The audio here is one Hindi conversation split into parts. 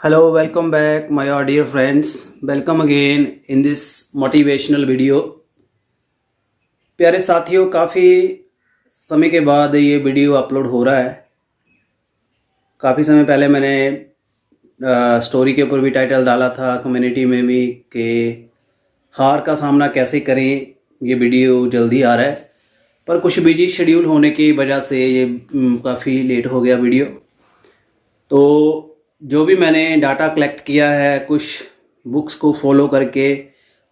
Hello, welcome back, my dear friends. Welcome again in this motivational video. प्यारे साथियों, काफ़ी समय के बाद ये वीडियो अपलोड हो रहा है। काफ़ी समय पहले मैंने स्टोरी के ऊपर भी टाइटल डाला था, कम्युनिटी में भी, कि हार का सामना कैसे करें। ये वीडियो जल्दी आ रहा है, पर कुछ बिजी शेड्यूल होने की वजह से ये काफ़ी लेट हो गया वीडियो। तो जो भी मैंने डाटा कलेक्ट किया है, कुछ बुक्स को फॉलो करके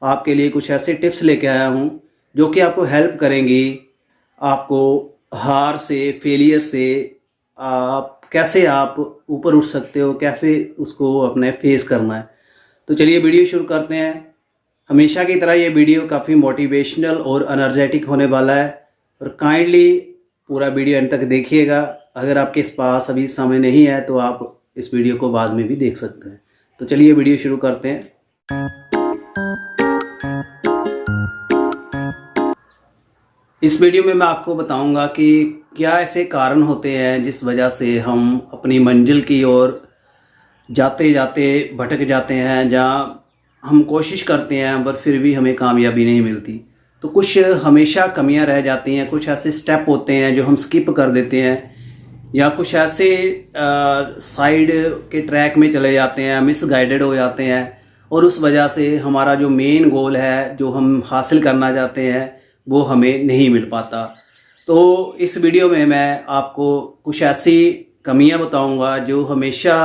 आपके लिए कुछ ऐसे टिप्स लेके आया हूँ जो कि आपको हेल्प करेंगी। आपको हार से, फेलियर से कैसे आप ऊपर उठ सकते हो, कैसे उसको अपने फेस करना है। तो चलिए वीडियो शुरू करते हैं। हमेशा की तरह ये वीडियो काफ़ी मोटिवेशनल और एनर्जेटिक होने वाला है, और काइंडली पूरा वीडियो एंड तक देखिएगा। अगर आपके पास अभी समय नहीं है तो आप इस वीडियो को बाद में भी देख सकते हैं। तो चलिए वीडियो शुरू करते हैं। इस वीडियो में मैं आपको बताऊंगा कि क्या ऐसे कारण होते हैं जिस वजह से हम अपनी मंजिल की ओर जाते जाते भटक जाते हैं, जहां हम कोशिश करते हैं पर फिर भी हमें कामयाबी नहीं मिलती। तो कुछ हमेशा कमियां रह जाती हैं, कुछ ऐसे स्टेप होते हैं जो हम स्किप कर देते हैं, या कुछ ऐसे साइड के ट्रैक में चले जाते हैं, मिसगाइडेड हो जाते हैं, और उस वजह से हमारा जो मेन गोल है, जो हम हासिल करना चाहते हैं, वो हमें नहीं मिल पाता। तो इस वीडियो में मैं आपको कुछ ऐसी कमियां बताऊंगा जो हमेशा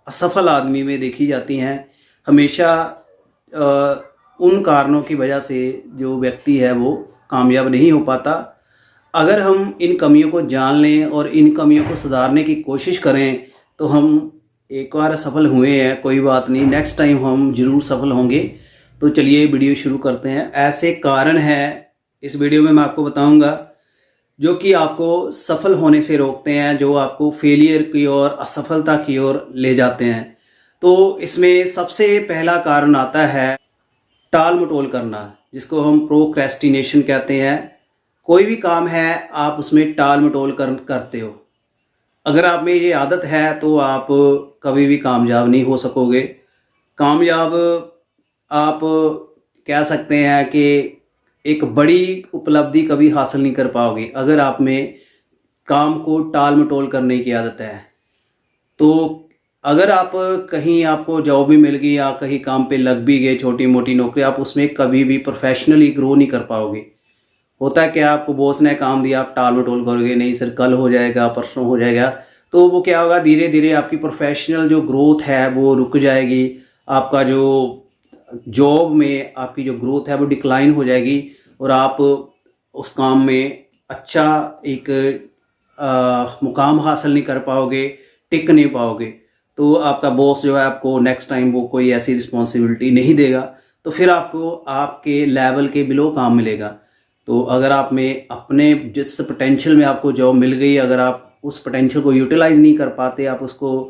असफल आदमी में देखी जाती हैं। हमेशा उन कारणों की वजह से जो व्यक्ति है वो कामयाब नहीं हो पाता। अगर हम इन कमियों को जान लें और इन कमियों को सुधारने की कोशिश करें तो हम एक बार सफल हुए हैं, कोई बात नहीं, नेक्स्ट टाइम हम ज़रूर सफल होंगे। तो चलिए वीडियो शुरू करते हैं। ऐसे कारण हैं इस वीडियो में मैं आपको बताऊंगा जो कि आपको सफल होने से रोकते हैं, जो आपको फेलियर की ओर, असफलता की ओर ले जाते हैं। तो इसमें सबसे पहला कारण आता है टाल मटोल करना, जिसको हम प्रोक्रेस्टिनेशन कहते हैं। कोई भी काम है आप उसमें टाल मटोल करते हो। अगर आप में ये आदत है तो आप कभी भी कामयाब नहीं हो सकोगे। कामयाब आप कह सकते हैं कि एक बड़ी उपलब्धि कभी हासिल नहीं कर पाओगे अगर आप में काम को टाल मटोल करने की आदत है। तो अगर आप कहीं, आपको जॉब भी मिल गई या कहीं काम पे लग भी गए, छोटी मोटी नौकरी, आप उसमें कभी भी प्रोफेशनली ग्रो नहीं कर पाओगे। होता है कि आपको बॉस ने काम दिया, आप टाल मटोल करोगे, नहीं सर कल हो जाएगा, परसों हो जाएगा, तो वो क्या होगा, धीरे धीरे आपकी प्रोफेशनल जो ग्रोथ है वो रुक जाएगी। आपका जो जॉब में आपकी जो ग्रोथ है वो डिक्लाइन हो जाएगी, और आप उस काम में अच्छा एक मुकाम हासिल नहीं कर पाओगे, टिक नहीं पाओगे। तो आपका बॉस जो है आपको नेक्स्ट टाइम वो कोई ऐसी रिस्पॉन्सिबिलिटी नहीं देगा, तो फिर आपको आपके लेवल के बिलो काम मिलेगा। तो अगर आप में अपने जिस पोटेंशियल में आपको जॉब मिल गई, अगर आप उस पोटेंशियल को यूटिलाइज नहीं कर पाते, आप उसको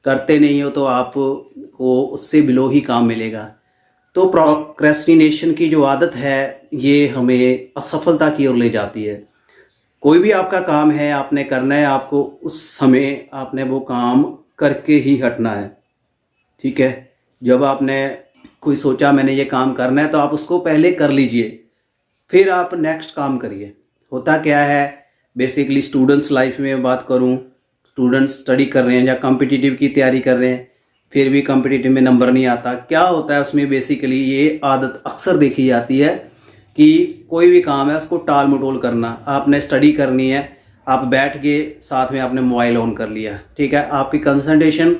करते नहीं हो, तो आपको उससे बिलो ही काम मिलेगा। तो प्रोक्रेस्टिनेशन की जो आदत है ये हमें असफलता की ओर ले जाती है। कोई भी आपका काम है, आपने करना है, आपको उस समय आपने वो काम करके ही हटना है, ठीक है। जब आपने कोई सोचा मैंने ये काम करना है, तो आप उसको पहले कर लीजिए, फिर आप नेक्स्ट काम करिए। होता क्या है, बेसिकली स्टूडेंट्स लाइफ में बात करूं, स्टूडेंट्स स्टडी कर रहे हैं या कॉम्पिटिटिव की तैयारी कर रहे हैं, फिर भी कॉम्पिटिटिव में नंबर नहीं आता। क्या होता है उसमें, बेसिकली ये आदत अक्सर देखी जाती है कि कोई भी काम है उसको टाल मटोल करना। आपने स्टडी करनी है, आप बैठ के साथ में आपने मोबाइल ऑन कर लिया, ठीक है। आपकी कंसंट्रेशन,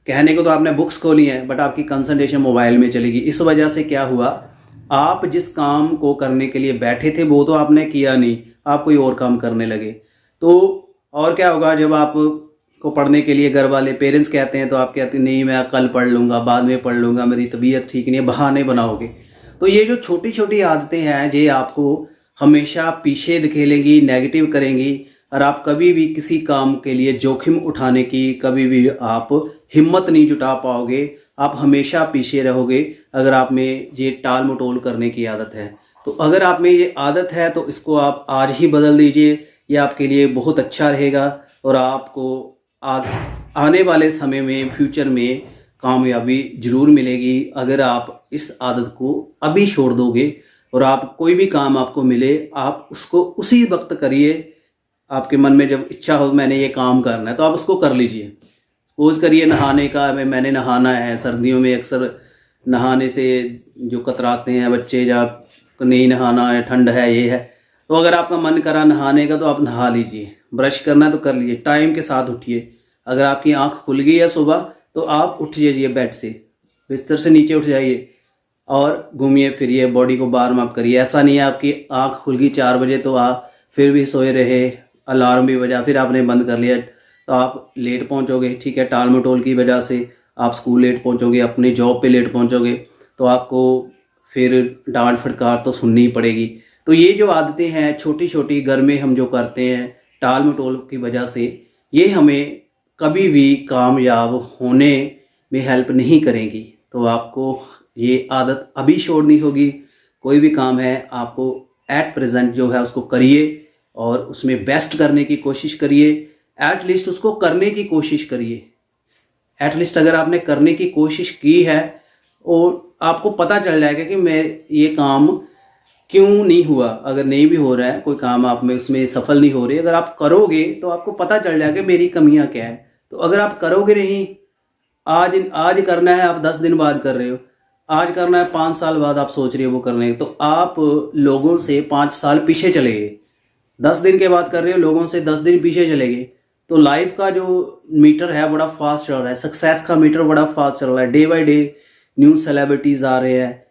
कहने को तो आपने बुक्स खोली हैं, बट आपकी कंसंट्रेशन मोबाइल में चलेगी। इस वजह से क्या हुआ, आप जिस काम को करने के लिए बैठे थे वो तो आपने किया नहीं, आप कोई और काम करने लगे। तो और क्या होगा, जब आप को पढ़ने के लिए घर वाले, पेरेंट्स कहते हैं, तो आप कहते हैं नहीं मैं कल पढ़ लूँगा, बाद में पढ़ लूँगा, मेरी तबीयत ठीक नहीं है, बहाने बनाओगे। तो ये जो छोटी छोटी आदतें हैं ये आपको हमेशा पीछे धकेलेंगी, नेगेटिव करेंगी, और आप कभी भी किसी काम के लिए जोखिम उठाने की कभी भी आप हिम्मत नहीं जुटा पाओगे। आप हमेशा पीछे रहोगे अगर आप में ये टाल मटोल करने की आदत है। तो अगर आप में ये आदत है तो इसको आप आज ही बदल दीजिए, ये आपके लिए बहुत अच्छा रहेगा, और आपको आने वाले समय में, फ्यूचर में कामयाबी ज़रूर मिलेगी अगर आप इस आदत को अभी छोड़ दोगे। और आप कोई भी काम आपको मिले आप उसको उसी वक्त करिए। आपके मन में जब इच्छा हो मैंने ये काम करना है तो आप उसको कर लीजिए। सपोज करिए नहाने का, मैंने नहाना है, सर्दियों में अक्सर नहाने से जो कतराते हैं बच्चे, या नहीं नहाना है, ठंड है, ये है, तो अगर आपका मन करा नहाने का तो आप नहा लीजिए। ब्रश करना है तो कर लीजिए, टाइम के साथ उठिए। अगर आपकी आंख खुल गई है सुबह तो आप उठ जाइए, बेड से, बिस्तर से नीचे उठ जाइए और घूमिए फिरिए, बॉडी को वार्म अप करिए। ऐसा नहीं है आपकी आंख खुल गई 4 बजे तो आप फिर भी सोए रहे, अलार्म भी बजा, फिर आपने बंद कर लिया तो आप लेट पहुंचोगे। ठीक है, टाल मटोल की वजह से आप स्कूल लेट पहुंचोगे, अपनी जॉब पे लेट पहुंचोगे, तो आपको फिर डांट फटकार तो सुननी ही पड़ेगी। तो ये जो आदतें हैं छोटी छोटी घर में हम जो करते हैं टाल मटोल की वजह से, ये हमें कभी भी कामयाब होने में हेल्प नहीं करेंगी। तो आपको ये आदत अभी छोड़नी होगी। कोई भी काम है आपको एट प्रेजेंट जो है उसको करिए और उसमें बेस्ट करने की कोशिश करिए। एटलीस्ट उसको करने की कोशिश करिए। एटलीस्ट अगर आपने करने की कोशिश की है और आपको पता चल जाएगा कि मैं ये काम क्यों नहीं हुआ। अगर नहीं भी हो रहा है कोई काम, आप में उसमें सफल नहीं हो रही, अगर आप करोगे तो आपको पता चल जाएगा मेरी कमियां क्या है। तो अगर आप करोगे नहीं, आज करना है, आप 10 दिन बाद कर रहे हो, आज करना है 5 साल बाद आप सोच रहे हो वो करने, तो आप लोगों से 5 साल पीछे चले गए। 10 दिन के बाद कर रहे हो, लोगों से 10 दिन पीछे चले गए। तो लाइफ का जो मीटर है बड़ा फास्ट चल रहा है, सक्सेस का मीटर बड़ा फास्ट चल रहा है। Day by day new celebrities आ रहे हैं,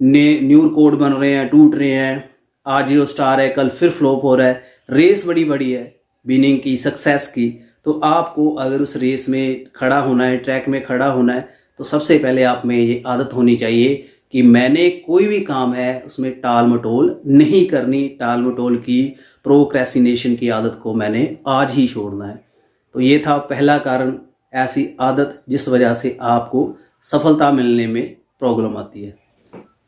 न्यू रिकॉर्ड बन रहे हैं, टूट रहे हैं। आज जो स्टार है कल फिर फ्लॉप हो रहा है। रेस बड़ी बड़ी है विनिंग की, सक्सेस की। तो आपको अगर उस रेस में खड़ा होना है, ट्रैक में खड़ा होना है, तो सबसे पहले आप में ये आदत होनी चाहिए कि मैंने कोई भी काम है उसमें टाल मटोल नहीं करनी। टाल मटोल की, प्रोक्रेस्टिनेशन की आदत को मैंने आज ही छोड़ना है। तो ये था पहला कारण, ऐसी आदत जिस वजह से आपको सफलता मिलने में प्रॉब्लम आती है।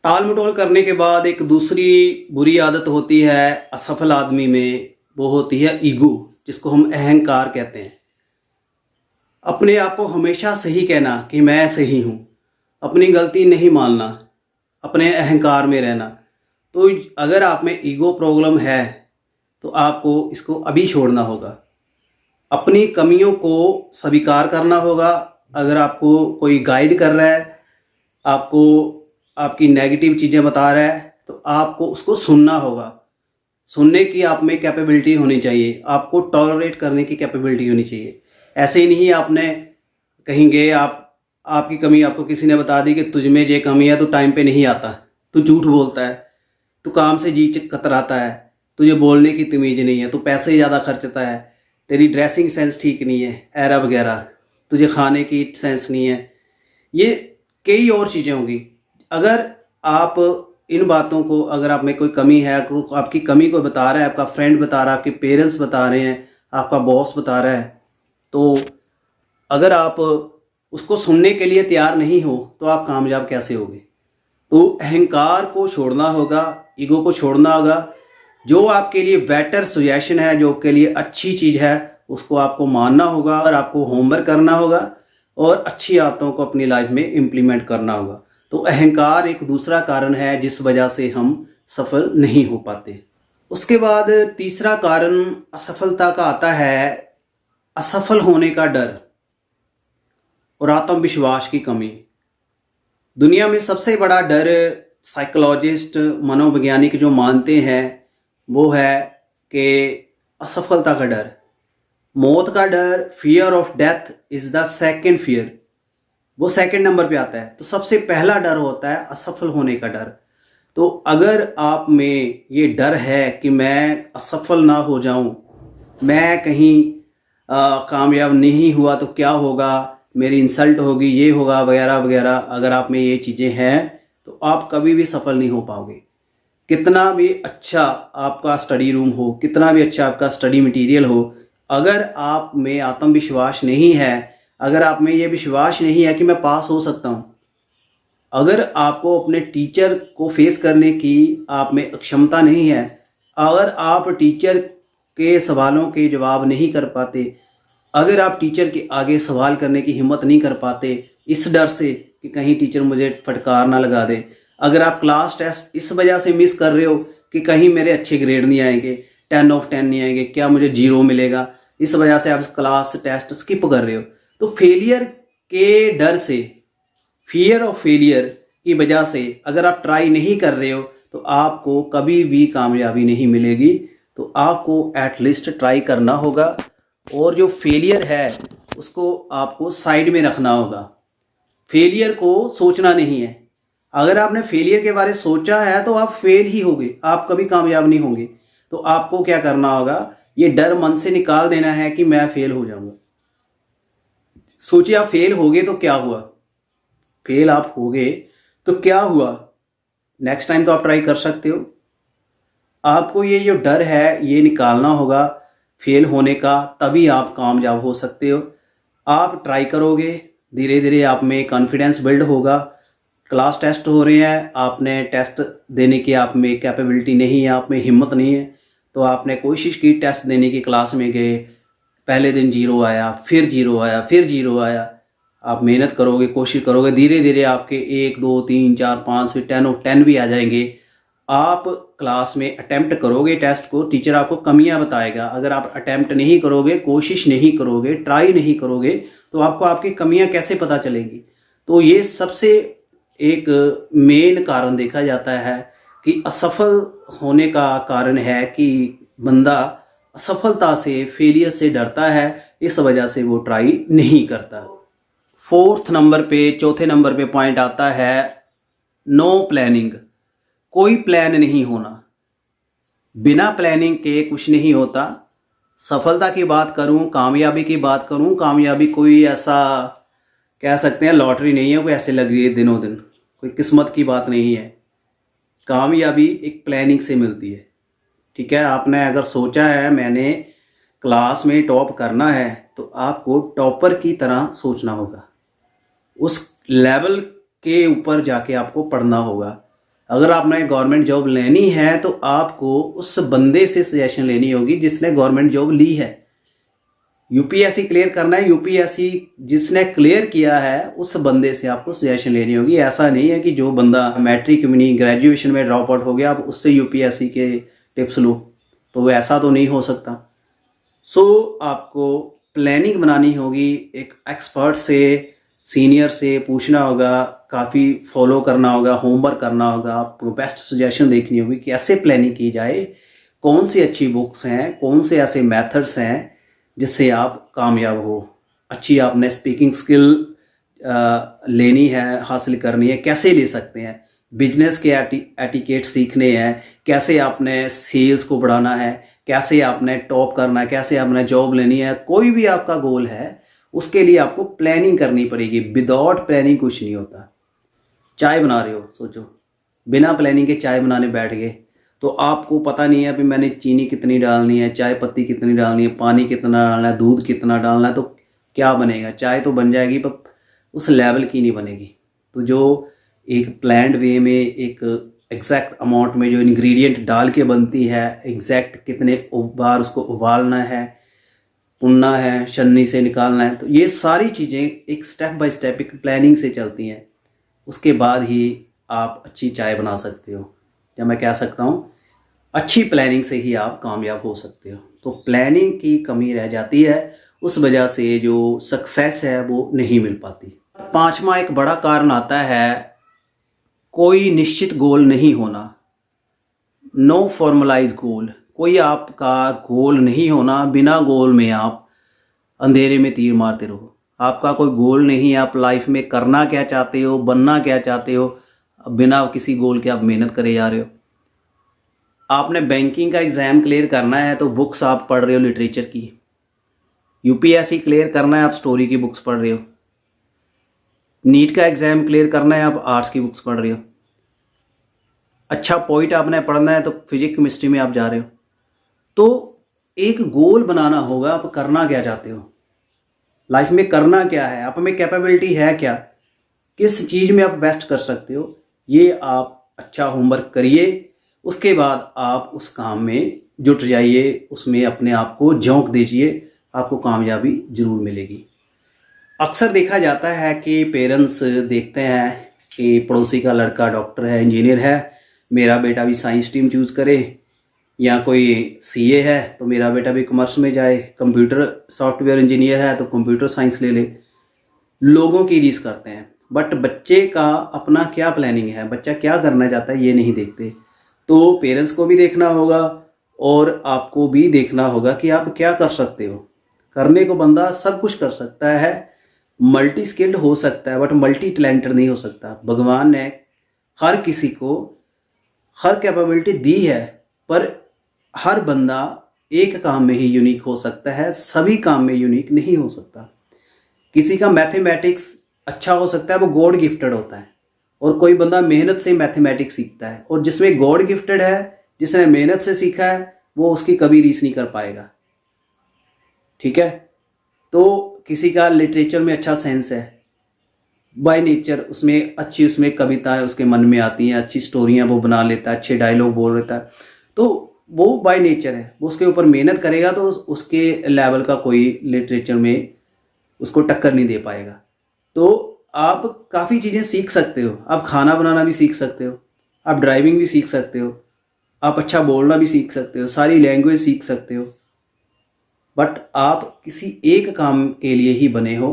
टाल मटोल करने के बाद एक दूसरी बुरी आदत होती है असफल आदमी में, वो होती है ईगो, जिसको हम अहंकार कहते हैं। अपने आप को हमेशा सही कहना कि मैं सही हूँ, अपनी गलती नहीं मानना, अपने अहंकार में रहना। तो अगर आप में ईगो प्रॉब्लम है तो आपको इसको अभी छोड़ना होगा। अपनी कमियों को स्वीकार करना होगा। अगर आपको कोई गाइड कर रहा है, आपको आपकी नेगेटिव चीज़ें बता रहा है, तो आपको उसको सुनना होगा। सुनने की आप में कैपेबिलिटी होनी चाहिए, आपको टॉलरेट करने की कैपेबिलिटी होनी चाहिए। ऐसे ही नहीं आपने कहीं गए, आपकी कमी आपको किसी ने बता दी कि तुझ में ये कमी है, तो टाइम पे नहीं आता, तू झूठ बोलता है, तू काम से जी कतराता है, तुझे बोलने की तमीज़ नहीं है, तू पैसे ज़्यादा खर्चता है, तेरी ड्रेसिंग सेंस ठीक नहीं है, एरा वगैरह, तुझे खाने की सेंस नहीं है, ये कई और चीज़ें होंगी। अगर आप इन बातों को, अगर आप में कोई कमी है, आपकी कमी को बता रहा है, आपका फ्रेंड बता रहा है, आपके पेरेंट्स बता रहे हैं, आपका बॉस बता रहा है, तो अगर आप उसको सुनने के लिए तैयार नहीं हो तो आप कामयाब कैसे होगे। तो अहंकार को छोड़ना होगा, ईगो को छोड़ना होगा। जो आपके लिए बेटर सजेशन है, जो आपके लिए अच्छी चीज़ है, उसको आपको मानना होगा और आपको होमवर्क करना होगा और अच्छी आदतों को अपनी लाइफ में इम्प्लीमेंट करना होगा। तो अहंकार एक दूसरा कारण है जिस वजह से हम सफल नहीं हो पाते। उसके बाद तीसरा कारण असफलता का आता है असफल होने का डर और आत्मविश्वास की कमी। दुनिया में सबसे बड़ा डर साइकोलॉजिस्ट, मनोवैज्ञानिक जो मानते हैं वो है कि असफलता का डर, मौत का डर, fear of death is the second fear, वो सेकंड नंबर पे आता है। तो सबसे पहला डर होता है असफल होने का डर। तो अगर आप में ये डर है कि मैं असफल ना हो जाऊं, मैं कहीं कामयाब नहीं हुआ तो क्या होगा, मेरी इंसल्ट होगी, ये होगा वगैरह वगैरह, अगर आप में ये चीज़ें हैं तो आप कभी भी सफल नहीं हो पाओगे। कितना भी अच्छा आपका स्टडी रूम हो, कितना भी अच्छा आपका स्टडी मटेरियल हो, अगर आप में आत्मविश्वास नहीं है, अगर आप में ये विश्वास नहीं है कि मैं पास हो सकता हूँ, अगर आपको अपने टीचर को फेस करने की आप में क्षमता नहीं है, अगर आप टीचर के सवालों के जवाब नहीं कर पाते, अगर आप टीचर के आगे सवाल करने की हिम्मत नहीं कर पाते, इस डर से कि कहीं टीचर मुझे फटकार ना लगा दे। अगर आप क्लास टेस्ट इस वजह से मिस कर रहे हो कि कहीं मेरे अच्छे ग्रेड नहीं आएंगे, 10/10 नहीं आएंगे, क्या मुझे 0 मिलेगा, इस वजह से आप क्लास टेस्ट स्किप कर रहे हो। तो फेलियर के डर से, फियर ऑफ फेलियर की वजह से अगर आप ट्राई नहीं कर रहे हो तो आपको कभी भी कामयाबी नहीं मिलेगी। तो आपको एटलीस्ट ट्राई करना होगा और जो फेलियर है उसको आपको साइड में रखना होगा। फेलियर को सोचना नहीं है। अगर आपने फेलियर के बारे में सोचा है तो आप फेल ही होगे, आप कभी कामयाब नहीं होंगे। तो आपको क्या करना होगा, ये डर मन से निकाल देना है कि मैं फेल हो जाऊंगा। सोचिए आप फेल हो गए तो क्या हुआ, फेल आप हो गए तो क्या हुआ, नेक्स्ट टाइम तो आप ट्राई कर सकते हो। आपको ये जो डर है ये निकालना होगा फेल होने का, तभी आप कामयाब हो सकते हो। आप ट्राई करोगे, धीरे धीरे आप में कॉन्फिडेंस बिल्ड होगा। क्लास टेस्ट हो रहे हैं, आपने टेस्ट देने की आप में कैपेबिलिटी नहीं है, आप में हिम्मत नहीं है, तो आपने कोशिश की टेस्ट देने की, क्लास में गए, पहले दिन 0 आया, फिर 0 आया, फिर 0 आया। आप मेहनत करोगे, कोशिश करोगे, धीरे धीरे आपके 1 2 3 4 5 फिर 10 भी आ जाएंगे। आप क्लास में अटेम्प्ट करोगे टेस्ट को, टीचर आपको कमियां बताएगा। अगर आप अटेम्प्ट नहीं करोगे, कोशिश नहीं करोगे, ट्राई नहीं करोगे तो आपको आपकी कमियां कैसे पता चलेंगी। तो ये सबसे एक मेन कारण देखा जाता है कि असफल होने का कारण है कि बंदा असफलता से, फेलियर से डरता है, इस वजह से वो ट्राई नहीं करता। चौथे नंबर पे पॉइंट आता है नो प्लानिंग। कोई प्लान नहीं होना, बिना प्लानिंग के कुछ नहीं होता। सफलता की बात करूं, कामयाबी की बात करूं, कामयाबी कोई ऐसा कह सकते हैं लॉटरी नहीं है, कोई ऐसे लग रही है दिनों दिन, कोई किस्मत की बात नहीं है। कामयाबी एक प्लानिंग से मिलती है। ठीक है, आपने अगर सोचा है मैंने क्लास में टॉप करना है तो आपको टॉपर की तरह सोचना होगा, उस लेवल के ऊपर जाके आपको पढ़ना होगा। अगर आपने गवर्नमेंट जॉब लेनी है तो आपको उस बंदे से सजेशन लेनी होगी जिसने गवर्नमेंट जॉब ली है। यूपीएससी क्लियर करना है, यूपीएससी जिसने क्लियर किया है उस बंदे से आपको सजेशन लेनी होगी। ऐसा नहीं है कि जो बंदा मैट्रिक में नहीं, ग्रेजुएशन में ड्रॉप आउट हो गया, आप उससे यूपीएससी के टिप्स लो, तो ऐसा तो नहीं हो सकता। सो आपको प्लानिंग बनानी होगी, एक एक्सपर्ट से, सीनियर से पूछना होगा, काफ़ी फॉलो करना होगा, होमवर्क करना होगा, आपको बेस्ट सजेशन देखनी होगी कि ऐसे प्लानिंग की जाए, कौन सी अच्छी बुक्स हैं, कौन से ऐसे मेथड्स हैं जिससे आप कामयाब हो। अच्छी आपने स्पीकिंग स्किल लेनी है, हासिल करनी है, कैसे ले सकते हैं, बिजनेस के एटिकेट सीखने हैं, कैसे आपने सेल्स को बढ़ाना है, कैसे आपने टॉप करना है, कैसे आपने जॉब लेनी है। कोई भी आपका गोल है उसके लिए आपको प्लानिंग करनी पड़ेगी। विदाउट प्लानिंग कुछ नहीं होता। चाय बना रहे हो, सोचो बिना प्लानिंग के चाय बनाने बैठ गए तो आपको पता नहीं है अभी मैंने चीनी कितनी डालनी है, चाय पत्ती कितनी डालनी है, पानी कितना डालना है, दूध कितना डालना है, तो क्या बनेगा। चाय तो बन जाएगी पर उस लेवल की नहीं बनेगी। तो जो एक प्लान्ड वे में एक एग्जैक्ट अमाउंट में जो इंग्रेडिएंट डाल के बनती है, एग्जैक्ट कितने बार उसको उबालना है, भुनना है, छन्नी से निकालना है, तो ये सारी चीज़ें एक स्टेप बाय स्टेप एक प्लानिंग से चलती हैं। उसके बाद ही आप अच्छी चाय बना सकते हो, या मैं कह सकता हूँ अच्छी प्लानिंग से ही आप कामयाब हो सकते हो। तो प्लानिंग की कमी रह जाती है, उस वजह से जो सक्सेस है वो नहीं मिल पाती। पांचवा एक बड़ा कारण आता है कोई निश्चित गोल नहीं होना, नो फॉर्मलाइज गोल। कोई आपका गोल नहीं होना, बिना गोल में आप अंधेरे में तीर मारते रहो। आपका कोई गोल नहीं है, आप लाइफ में करना क्या चाहते हो, बनना क्या चाहते हो, बिना किसी गोल के आप मेहनत करे जा रहे हो। आपने बैंकिंग का एग्ज़ाम क्लियर करना है तो बुक्स आप पढ़ रहे हो लिटरेचर की, यूपीएससी क्लियर करना है आप स्टोरी की बुक्स पढ़ रहे हो, नीट का एग्ज़ाम क्लियर करना है आप आर्ट्स की बुक्स पढ़ रहे हो, अच्छा पोइट आपने पढ़ना है तो फिजिक्स केमिस्ट्री में आप जा रहे हो। तो एक गोल बनाना होगा, आप करना क्या चाहते हो, लाइफ में करना क्या है, आप में कैपेबिलिटी है क्या, किस चीज़ में आप बेस्ट कर सकते हो, ये आप अच्छा होमवर्क करिए। उसके बाद आप उस काम में जुट जाइए, उसमें अपने आप को झोंक दीजिए, आपको कामयाबी ज़रूर मिलेगी। अक्सर देखा जाता है कि पेरेंट्स देखते हैं कि पड़ोसी का लड़का डॉक्टर है, इंजीनियर है, मेरा बेटा भी साइंस स्ट्रीम चूज़ करे, या कोई सीए है तो मेरा बेटा भी कॉमर्स में जाए, कंप्यूटर सॉफ्टवेयर इंजीनियर है तो कंप्यूटर साइंस ले ले। लोगों की रीस करते हैं, बट बच्चे का अपना क्या प्लानिंग है, बच्चा क्या करना चाहता है, ये नहीं देखते। तो पेरेंट्स को भी देखना होगा और आपको भी देखना होगा कि आप क्या कर सकते हो। करने को बंदा सब कुछ कर सकता है, मल्टी स्किल्ड हो सकता है, बट मल्टी टैलेंटेड नहीं हो सकता। भगवान ने हर किसी को हर कैपेबिलिटी दी है, पर हर बंदा एक काम में ही यूनिक हो सकता है, सभी काम में यूनिक नहीं हो सकता। किसी का मैथमेटिक्स अच्छा हो सकता है, वो गॉड गिफ्टेड होता है, और कोई बंदा मेहनत से मैथमेटिक्स सीखता है, और जिसमें गॉड गिफ्टेड है, जिसने मेहनत से सीखा है, वो उसकी कभी रीस नहीं कर पाएगा। ठीक है। तो किसी का लिटरेचर में अच्छा सेंस है, बाय नेचर उसमें अच्छी उसमें कविताएं उसके मन में आती हैं, अच्छी स्टोरियां वो बना लेता है, अच्छे डायलॉग बोल लेता है, तो वो बाय नेचर है। वो उसके ऊपर मेहनत करेगा तो उसके लेवल का कोई लिटरेचर में उसको टक्कर नहीं दे पाएगा। तो आप काफ़ी चीज़ें सीख सकते हो, आप खाना बनाना भी सीख सकते हो, आप ड्राइविंग भी सीख सकते हो, आप अच्छा बोलना भी सीख सकते हो, सारी लैंग्वेज सीख सकते हो, बट आप किसी एक काम के लिए ही बने हो।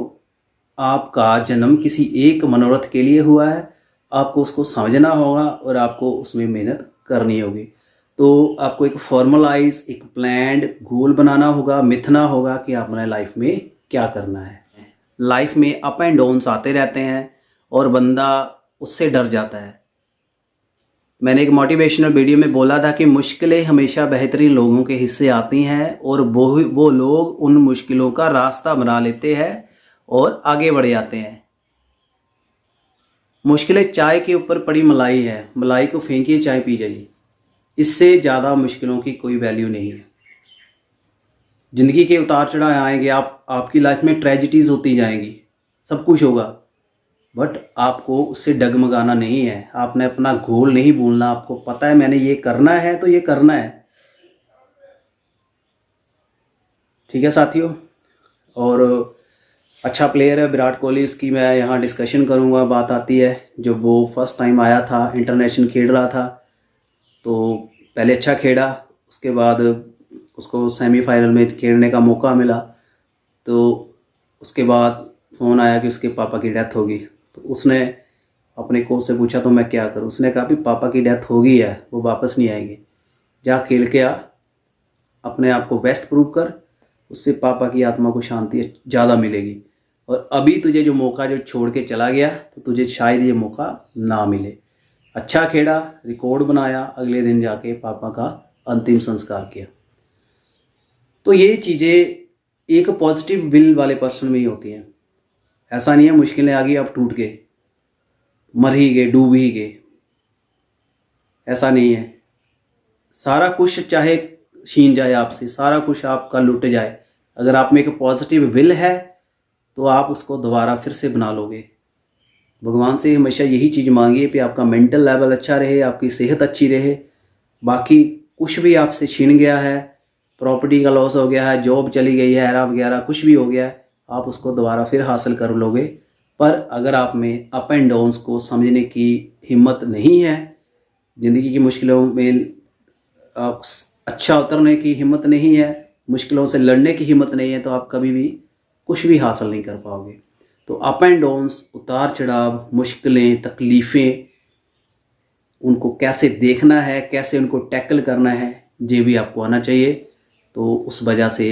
आपका जन्म किसी एक मनोरथ के लिए हुआ है, आपको उसको समझना होगा और आपको उसमें मेहनत करनी होगी। तो आपको एक फॉर्मलाइज, एक प्लान्ड गोल बनाना होगा, मिथना होगा कि आपने लाइफ में क्या करना है। लाइफ में अप एंड डाउन्स आते रहते हैं और बंदा उससे डर जाता है। मैंने एक मोटिवेशनल वीडियो में बोला था कि मुश्किलें हमेशा बेहतरीन लोगों के हिस्से आती हैं, और वो लोग उन मुश्किलों का रास्ता बना लेते हैं और आगे बढ़ जाते हैं। मुश्किलें चाय के ऊपर पड़ी मलाई है, मलाई को फेंकिए, चाय पी जाइए। इससे ज़्यादा मुश्किलों की कोई वैल्यू नहीं है। ज़िंदगी के उतार चढ़ाव आएंगे, आपकी लाइफ में ट्रेजिडीज़ होती जाएंगी, सब कुछ होगा, बट आपको उससे डगमगाना नहीं है। आपने अपना गोल नहीं भूलना। आपको पता है मैंने ये करना है तो ये करना है। ठीक है साथियों। और अच्छा प्लेयर है विराट कोहली, इसकी मैं यहाँ डिस्कशन करूँगा। बात आती है जब वो फर्स्ट टाइम आया था, इंटरनेशनल खेल रहा था, तो पहले अच्छा खेला, उसके बाद उसको सेमीफाइनल में खेलने का मौका मिला, तो उसके बाद फ़ोन आया कि उसके पापा की डेथ होगी। तो उसने अपने कोच से पूछा तो मैं क्या करूं। उसने कहा कि पापा की डेथ हो गई है, वो वापस नहीं आएंगे, जा खेल के आ, अपने आप को बेस्ट प्रूव कर, उससे पापा की आत्मा को शांति ज़्यादा मिलेगी। और अभी तुझे जो मौका जो छोड़ के चला गया, तो तुझे शायद ये मौका ना मिले। अच्छा खेला, रिकॉर्ड बनाया, अगले दिन जाके पापा का अंतिम संस्कार किया। तो ये चीज़ें एक पॉजिटिव विल वाले पर्सन में ही होती हैं। ऐसा नहीं है मुश्किलें आ गई आप टूट गए, मर ही गए, डूब ही गए, ऐसा नहीं है। सारा कुछ चाहे छीन जाए आपसे, सारा कुछ आपका लुट जाए, अगर आप में एक पॉजिटिव विल है तो आप उसको दोबारा फिर से बना लोगे। भगवान से हमेशा यही चीज़ मांगिए कि आपका मेंटल लेवल अच्छा रहे, आपकी सेहत अच्छी रहे। बाकी कुछ भी आपसे छीन गया है, प्रॉपर्टी का लॉस हो गया है, जॉब चली गई है, हैरा वगैरह कुछ भी हो गया है, आप उसको दोबारा फिर हासिल कर लोगे। पर अगर आप में अप एंड डाउन्स को समझने की हिम्मत नहीं है, ज़िंदगी की मुश्किलों में अच्छा उतरने की हिम्मत नहीं है, मुश्किलों से लड़ने की हिम्मत नहीं है, तो आप कभी भी कुछ भी हासिल नहीं कर पाओगे। तो अप एंड डाउन्स, उतार चढ़ाव, मुश्किलें, तकलीफ़ें, उनको कैसे देखना है, कैसे उनको टैकल करना है, ये भी आपको आना चाहिए। तो उस वजह से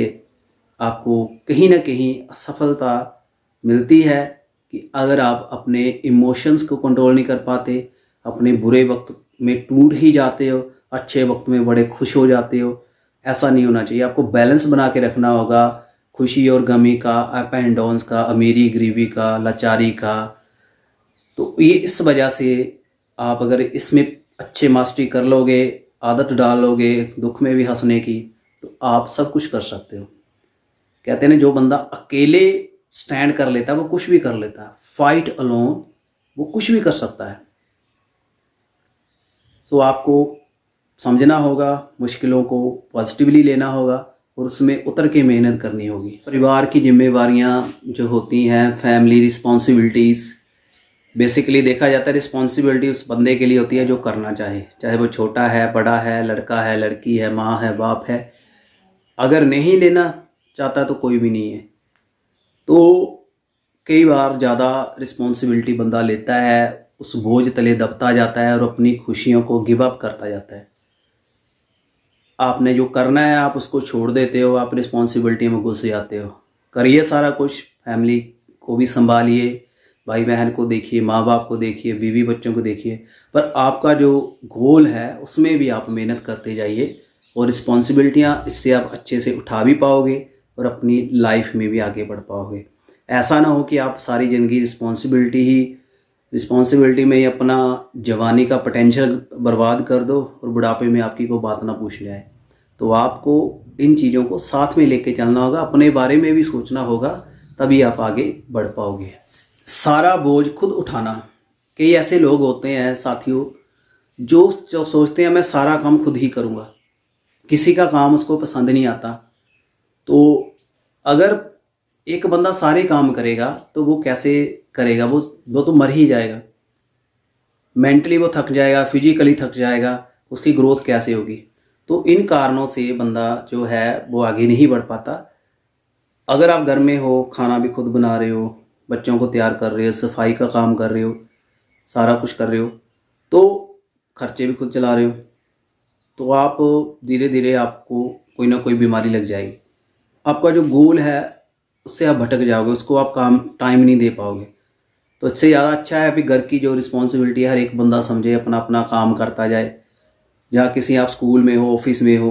आपको कहीं ना कहीं असफलता मिलती है कि अगर आप अपने इमोशंस को कंट्रोल नहीं कर पाते, अपने बुरे वक्त में टूट ही जाते हो, अच्छे वक्त में बड़े खुश हो जाते हो। ऐसा नहीं होना चाहिए। आपको बैलेंस बना के रखना होगा, खुशी और गमी का, अप एंड डाउन्स का, अमीरी गरीबी का, लाचारी का। तो ये इस वजह से आप अगर इसमें अच्छे मास्टरी कर लोगे, आदत डाल लोगे दुख में भी हंसने की, तो आप सब कुछ कर सकते हो। कहते हैं जो बंदा अकेले स्टैंड कर लेता है वो कुछ भी कर लेता है। फाइट अलोन, वो कुछ भी कर सकता है। तो आपको समझना होगा, मुश्किलों को पॉजिटिवली लेना होगा, और उसमें उतर के मेहनत करनी होगी। परिवार की जिम्मेवारियां जो होती हैं, फैमिली रिस्पॉन्सिबिलिटीज़, बेसिकली देखा जाता है रिस्पॉन्सिबिलिटी उस बंदे के लिए होती है जो करना चाहे वो छोटा है, बड़ा है, लड़का है, लड़की है, माँ है, बाप है। अगर नहीं लेना चाहता तो कोई भी नहीं है। तो कई बार ज़्यादा रिस्पॉन्सिबिलिटी बंदा लेता है, उस बोझ तले दबता जाता है और अपनी खुशियों को गिव अप करता जाता है। आपने जो करना है आप उसको छोड़ देते हो, आप रिस्पॉन्सिबिलिटी में घुस जाते हो। करिए सारा कुछ, फैमिली को भी संभालिए, भाई बहन को देखिए, माँ बाप को देखिए, बीवी बच्चों को देखिए, पर आपका जो गोल है उसमें भी आप मेहनत करते जाइए और रिस्पॉन्सिबिलिटियाँ इससे आप अच्छे से उठा भी पाओगे और अपनी लाइफ में भी आगे बढ़ पाओगे। ऐसा ना हो कि आप सारी ज़िंदगी रिस्पॉन्सिबिलिटी में ही अपना जवानी का पोटेंशियल बर्बाद कर दो और बुढ़ापे में आपकी कोई बात ना पूछ जाए। तो आपको इन चीज़ों को साथ में लेके चलना होगा, अपने बारे में भी सोचना होगा, तभी आप आगे बढ़ पाओगे। सारा बोझ खुद उठाना। कई ऐसे लोग होते हैं साथियों जो सोचते हैं मैं सारा काम खुद ही करूँगा, किसी का काम उसको पसंद नहीं आता। तो अगर एक बंदा सारे काम करेगा तो वो कैसे करेगा, वो तो मर ही जाएगा। मेंटली वो थक जाएगा, फिजिकली थक जाएगा, उसकी ग्रोथ कैसे होगी। तो इन कारणों से बंदा जो है वो आगे नहीं बढ़ पाता। अगर आप घर में हो, खाना भी खुद बना रहे हो, बच्चों को तैयार कर रहे हो, सफाई का काम कर रहे हो, सारा कुछ कर रहे हो, तो खर्चे भी खुद चला रहे हो, तो आप धीरे धीरे आपको कोई ना कोई बीमारी लग जाएगी। आपका जो गोल है उससे आप भटक जाओगे, उसको आप टाइम नहीं दे पाओगे। तो इससे ज़्यादा अच्छा है अभी घर की जो रिस्पॉन्सिबिलिटी है हर एक बंदा समझे, अपना अपना काम करता जाए। जहाँ किसी आप स्कूल में हो, ऑफिस में हो,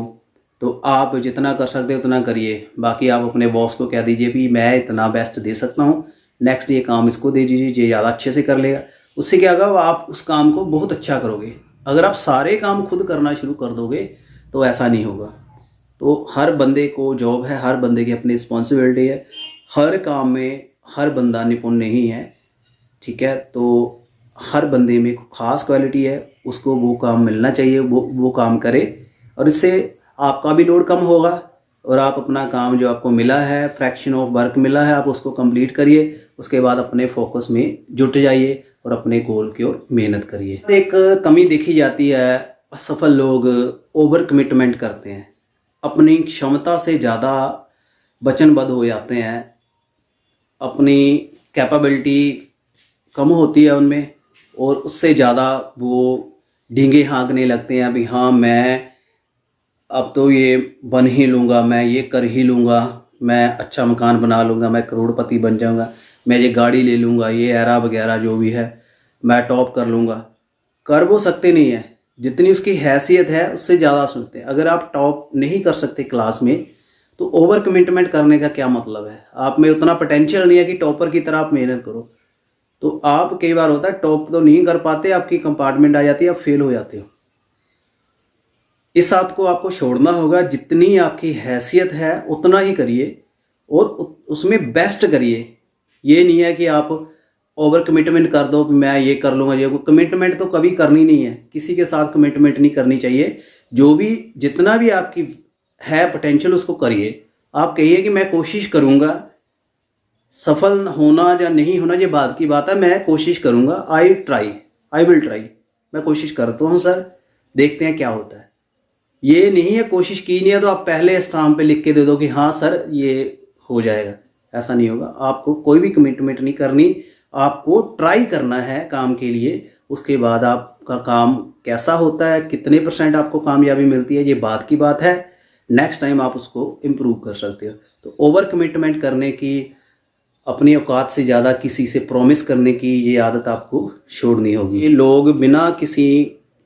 तो आप जितना कर सकते हो उतना करिए। बाकी आप अपने बॉस को कह दीजिए भी मैं इतना बेस्ट दे सकता हूँ, नेक्स्ट ये काम इसको दे दीजिए, ये ज़्यादा अच्छे से कर लेगा। उससे क्या होगा, आप उस काम को बहुत अच्छा करोगे। अगर आप सारे काम खुद करना शुरू कर दोगे तो ऐसा नहीं होगा। तो हर बंदे को जॉब है, हर बंदे की अपनी रिस्पॉन्सिबिलिटी है, हर काम में हर बंदा निपुण नहीं है, ठीक है। तो हर बंदे में ख़ास क्वालिटी है, उसको वो काम मिलना चाहिए, वो काम करे, और इससे आपका भी लोड कम होगा और आप अपना काम जो आपको मिला है, फ्रैक्शन ऑफ वर्क मिला है, आप उसको कंप्लीट करिए। उसके बाद अपने फोकस में जुट जाइए और अपने गोल की ओर मेहनत करिए। एक कमी देखी जाती है, असफल लोग ओवर कमिटमेंट करते हैं, अपनी क्षमता से ज़्यादा वचनबद्ध हो जाते हैं, अपनी कैपेबिलिटी कम होती है उनमें और उससे ज़्यादा वो डींगे हाँकने लगते हैं। अभी हाँ मैं अब तो ये बन ही लूँगा, मैं ये कर ही लूँगा, मैं अच्छा मकान बना लूँगा, मैं करोड़पति बन जाऊँगा, मैं ये गाड़ी ले लूँगा, ये एरा वगैरह जो भी है मैं टॉप कर लूँगा। कर वो सकते नहीं है, जितनी उसकी हैसियत है उससे ज़्यादा सुनते हैं। अगर आप टॉप नहीं कर सकते क्लास में तो ओवर कमिटमेंट करने का क्या मतलब है। आप में उतना पोटेंशियल नहीं है कि टॉपर की तरह आप मेहनत करो। तो आप कई बार होता है टॉप तो नहीं कर पाते, आपकी कंपार्टमेंट आ जाती है, आप फेल हो जाते हो। इस बात को आपको छोड़ना होगा, जितनी आपकी हैसियत है उतना ही करिए और उसमें बेस्ट करिए। ये नहीं है कि आप ओवर कमिटमेंट कर दो कि मैं ये कर लूँगा, ये कमिटमेंट तो कभी करनी नहीं है, किसी के साथ कमिटमेंट नहीं करनी चाहिए। जो भी जितना भी आपकी है पोटेंशियल उसको करिए। आप कहिए कि मैं कोशिश करूँगा, सफल होना या नहीं होना ये बात की बात है, मैं कोशिश करूँगा, आई विल ट्राई, मैं कोशिश करता हूँ सर, देखते हैं क्या होता है। ये नहीं है कोशिश की नहीं है तो आप पहले स्टाम्प पे लिख के दे दो कि हाँ सर ये हो जाएगा, ऐसा नहीं होगा। आपको कोई भी कमिटमेंट नहीं करनी, आपको ट्राई करना है काम के लिए। उसके बाद आपका काम कैसा होता है, कितने % आपको कामयाबी मिलती है, ये बात की बात है। नेक्स्ट टाइम आप उसको इम्प्रूव कर सकते हो। तो ओवर कमिटमेंट करने की, अपनी औकात से ज़्यादा किसी से प्रॉमिस करने की ये आदत आपको छोड़नी होगी। ये लोग बिना किसी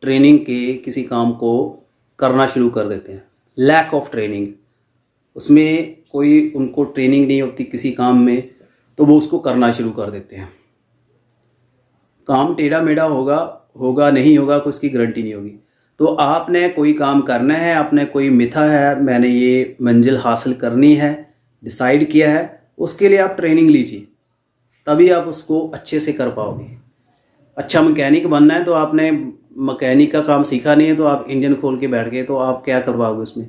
ट्रेनिंग के किसी काम को करना शुरू कर देते हैं, लैक ऑफ ट्रेनिंग। उसमें कोई उनको ट्रेनिंग नहीं होती किसी काम में, तो वो उसको करना शुरू कर देते हैं। काम टेढ़ा मेढ़ा होगा नहीं होगा, कोई उसकी गारंटी नहीं होगी। तो आपने कोई काम करना है, आपने कोई मिथा है, मैंने ये मंजिल हासिल करनी है, डिसाइड किया है, उसके लिए आप ट्रेनिंग लीजिए, तभी आप उसको अच्छे से कर पाओगे। अच्छा मैकेनिक बनना है तो आपने मैकेनिक का काम सीखा नहीं है, तो आप इंजन खोल के बैठ गए तो आप क्या कर पाओगे उसमें।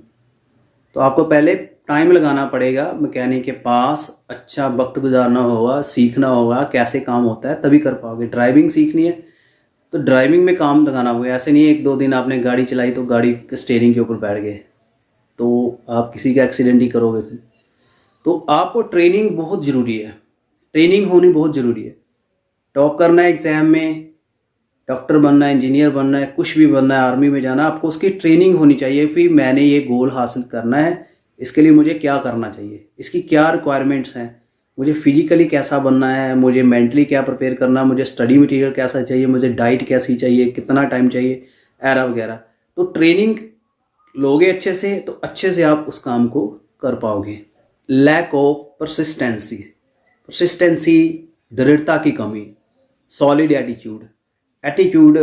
तो आपको पहले टाइम लगाना पड़ेगा मैकेनिक के पास, अच्छा वक्त गुजारना होगा, सीखना होगा कैसे काम होता है, तभी कर पाओगे। ड्राइविंग सीखनी है तो ड्राइविंग में काम लगाना होगा। ऐसे नहीं 1-2 दिन आपने गाड़ी चलाई तो गाड़ी के स्टीयरिंग के ऊपर बैठ गए तो आप किसी का एक्सीडेंट ही करोगे फिर। तो आपको ट्रेनिंग बहुत ज़रूरी है, ट्रेनिंग होनी बहुत ज़रूरी है। टॉप करना है एग्ज़ाम में, डॉक्टर बनना है, इंजीनियर बनना है, कुछ भी बनना है, आर्मी में जाना, आपको उसकी ट्रेनिंग होनी चाहिए कि मैंने ये गोल हासिल करना है, इसके लिए मुझे क्या करना चाहिए, इसकी क्या रिक्वायरमेंट्स हैं, मुझे फिजिकली कैसा बनना है, मुझे मेंटली क्या प्रिपेयर करना है, मुझे स्टडी मटेरियल कैसा चाहिए, मुझे डाइट कैसी चाहिए, कितना टाइम चाहिए, एरा वगैरह। तो ट्रेनिंग लोगे अच्छे से तो अच्छे से आप उस काम को कर पाओगे। लैक ऑफ परसिस्टेंसी, परसिस्टेंसी दृढ़ता की कमी। सॉलिड एटीट्यूड, एटीट्यूड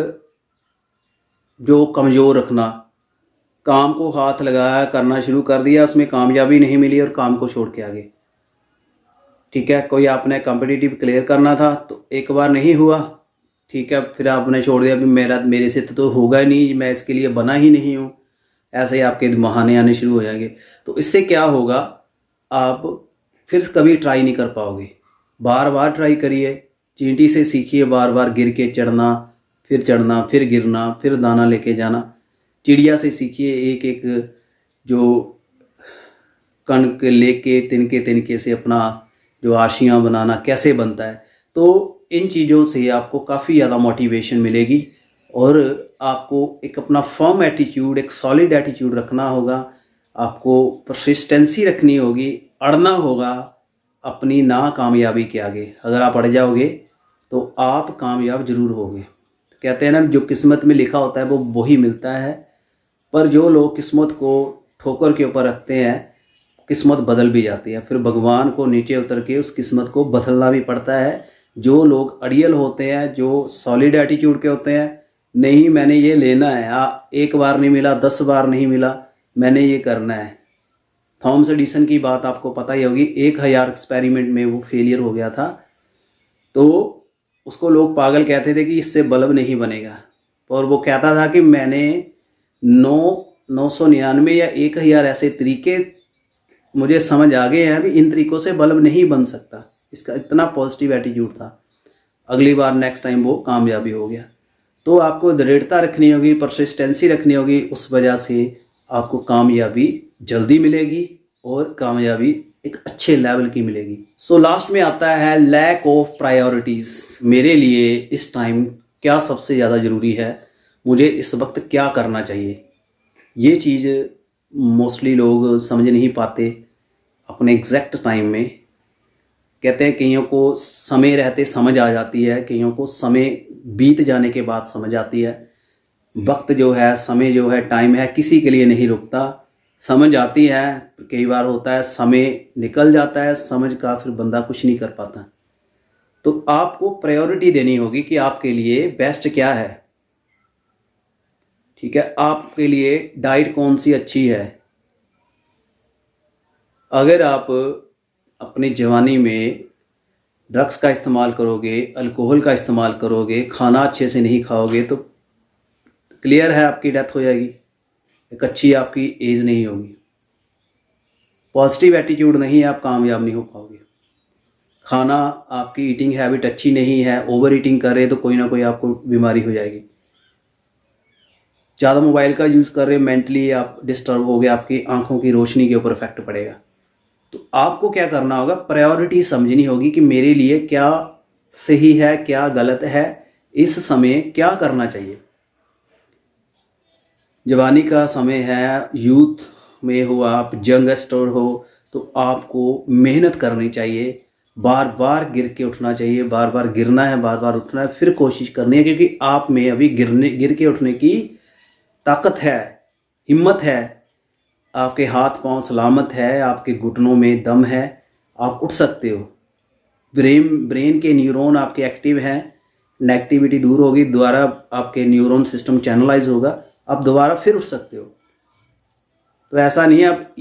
जो कमज़ोर रखना, काम को हाथ लगाया, करना शुरू कर दिया, उसमें कामयाबी नहीं मिली और काम को छोड़ के आगे। ठीक है, कोई आपने कॉम्पिटिटिव क्लियर करना था तो एक बार नहीं हुआ, ठीक है, फिर आपने छोड़ दिया कि मेरे से तो होगा ही नहीं, मैं इसके लिए बना ही नहीं हूँ। ऐसे ही आपके बहाने आने शुरू हो जाएंगे। तो इससे क्या होगा, आप फिर कभी ट्राई नहीं कर पाओगे। बार बार ट्राई करिए, चींटी से सीखिए, बार बार गिर के चढ़ना, फिर गिरना, फिर दाना लेके जाना। चिड़िया से सीखिए, एक एक जो कण लेके तिनके तिनके से अपना जो आशियाँ बनाना कैसे बनता है। तो इन चीज़ों से आपको काफ़ी ज़्यादा मोटिवेशन मिलेगी और आपको एक अपना फर्म एटीट्यूड, एक सॉलिड एटीट्यूड रखना होगा। आपको परसिस्टेंसी रखनी होगी, अड़ना होगा अपनी नाकामयाबी के आगे। अगर आप अड़ जाओगे तो आप कामयाब जरूर होगे। कहते हैं ना, जो किस्मत में लिखा होता है वो वही मिलता है, पर जो लोग किस्मत को ठोकर के ऊपर रखते हैं किस्मत बदल भी जाती है। फिर भगवान को नीचे उतर के उस किस्मत को बदलना भी पड़ता है। जो लोग अड़ियल होते हैं, जो सॉलिड एटीट्यूड के होते हैं, नहीं मैंने ये लेना है, एक बार नहीं मिला, 10 बार नहीं मिला, मैंने ये करना है। थॉमस एडिसन की बात आपको पता ही होगी, 1000 एक्सपेरिमेंट में वो फेलियर हो गया था तो उसको लोग पागल कहते थे कि इससे बल्ब नहीं बनेगा। और वो कहता था कि मैंने 999 या 1000 ऐसे तरीके मुझे समझ आ गए हैं कि इन तरीक़ों से बल्ब नहीं बन सकता। इसका इतना पॉजिटिव एटीट्यूड था। अगली बार नेक्स्ट टाइम वो कामयाबी हो गया। तो आपको दृढ़ता रखनी होगी, परसिस्टेंसी रखनी होगी, उस वजह से आपको कामयाबी जल्दी मिलेगी और कामयाबी एक अच्छे लेवल की मिलेगी। सो लास्ट में आता है लैक ऑफ प्रायोरिटीज़। मेरे लिए इस टाइम क्या सबसे ज़्यादा ज़रूरी है, मुझे इस वक्त क्या करना चाहिए, ये चीज़ मोस्टली लोग समझ नहीं पाते अपने एग्जैक्ट टाइम में। कहते हैं कईयों को समय रहते समझ आ जाती है, कईयों को समय बीत जाने के बाद समझ आती है। वक्त जो है, समय जो है, टाइम है, किसी के लिए नहीं रुकता। समझ आती है, कई बार होता है समय निकल जाता है समझ का, फिर बंदा कुछ नहीं कर पाता। तो आपको प्रायोरिटी देनी होगी कि आपके लिए बेस्ट क्या है। ठीक है, आपके लिए डाइट कौन सी अच्छी है। अगर आप अपनी जवानी में ड्रग्स का इस्तेमाल करोगे, अल्कोहल का इस्तेमाल करोगे, खाना अच्छे से नहीं खाओगे, तो क्लियर है आपकी डेथ हो जाएगी, एक अच्छी आपकी एज नहीं होगी। पॉजिटिव एटीट्यूड नहीं है, आप कामयाब नहीं हो पाओगे। खाना, आपकी ईटिंग हैबिट अच्छी नहीं है, ओवर ईटिंग कर रहे तो कोई ना कोई आपको बीमारी हो जाएगी। ज़्यादा मोबाइल का यूज़ कर रहे, मेंटली आप डिस्टर्ब हो गए, आपकी आंखों की रोशनी के ऊपर इफेक्ट पड़ेगा। तो आपको क्या करना होगा, प्रायोरिटी समझनी होगी कि मेरे लिए क्या सही है, क्या गलत है, इस समय क्या करना चाहिए। जवानी का समय है, यूथ में हो, आप यंगस्टर हो, तो आपको मेहनत करनी चाहिए, बार बार गिर के उठना चाहिए, बार बार गिरना है, बार बार उठना है, फिर कोशिश करनी है, क्योंकि आप में अभी गिर के उठने की ताकत है, हिम्मत है, आपके हाथ पांव सलामत है, आपके घुटनों में दम है, आप उठ सकते हो। ब्रेन के न्यूरॉन आपके एक्टिव हैं, नेगेटिविटी दूर होगी, दोबारा आपके न्यूरॉन सिस्टम चैनलाइज होगा, आप दोबारा फिर उठ सकते हो। तो ऐसा नहीं है आप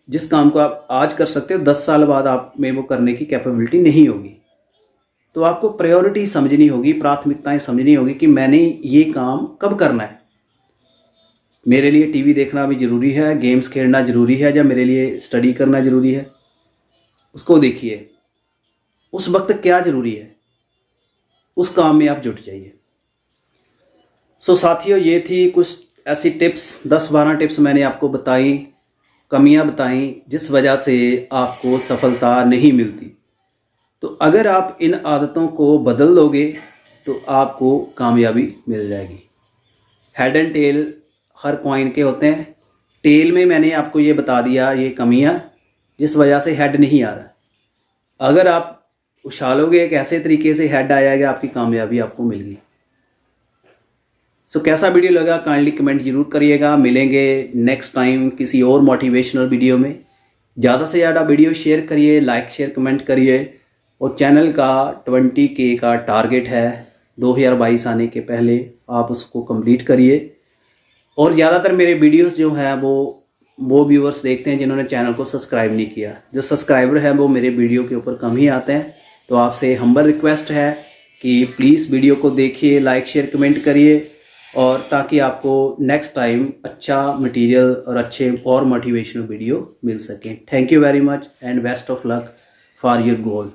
जिस काम को आप आज कर सकते हो 10 साल बाद आप में वो करने की कैपेबिलिटी नहीं होगी। तो आपको प्रायोरिटी समझनी होगी, प्राथमिकताएं समझनी होगी कि मैंने ये काम कब करना है। मेरे लिए टीवी देखना भी ज़रूरी है, गेम्स खेलना ज़रूरी है, या मेरे लिए स्टडी करना ज़रूरी है, उसको देखिए। उस वक्त क्या ज़रूरी है, उस काम में आप जुट जाइए। सो साथियों, ये थी कुछ ऐसी टिप्स, 10-12 टिप्स मैंने आपको बताई, कमियां बताई जिस वजह से आपको सफलता नहीं मिलती। तो अगर आप इन आदतों को बदल लोगे तो आपको कामयाबी मिल जाएगी। हेड एंड टेल हर कॉइन के होते हैं। टेल में मैंने आपको ये बता दिया ये कमियां जिस वजह से हेड नहीं आ रहा। अगर आप उछालोगे एक ऐसे तरीके से हेड आएगा, आपकी कामयाबी आपको मिल गई। सो कैसा वीडियो लगा काइंडली कमेंट जरूर करिएगा। मिलेंगे नेक्स्ट टाइम किसी और मोटिवेशनल वीडियो में। ज़्यादा से ज़्यादा वीडियो शेयर करिए, लाइक शेयर कमेंट करिए, और चैनल का 20K का टारगेट है 2022 आने के पहले, आप उसको कंप्लीट करिए। और ज़्यादातर मेरे वीडियोस जो हैं वो व्यूअर्स देखते हैं जिन्होंने चैनल को सब्सक्राइब नहीं किया। जो सब्सक्राइबर है वो मेरे वीडियो के ऊपर कम ही आते हैं। तो आपसे हम्बल रिक्वेस्ट है कि प्लीज़ वीडियो को देखिए, लाइक शेयर कमेंट करिए, और ताकि आपको नेक्स्ट टाइम अच्छा मटेरियल और अच्छे और मोटिवेशनल वीडियो मिल सकें। Thank you very much and best of luck for your goal.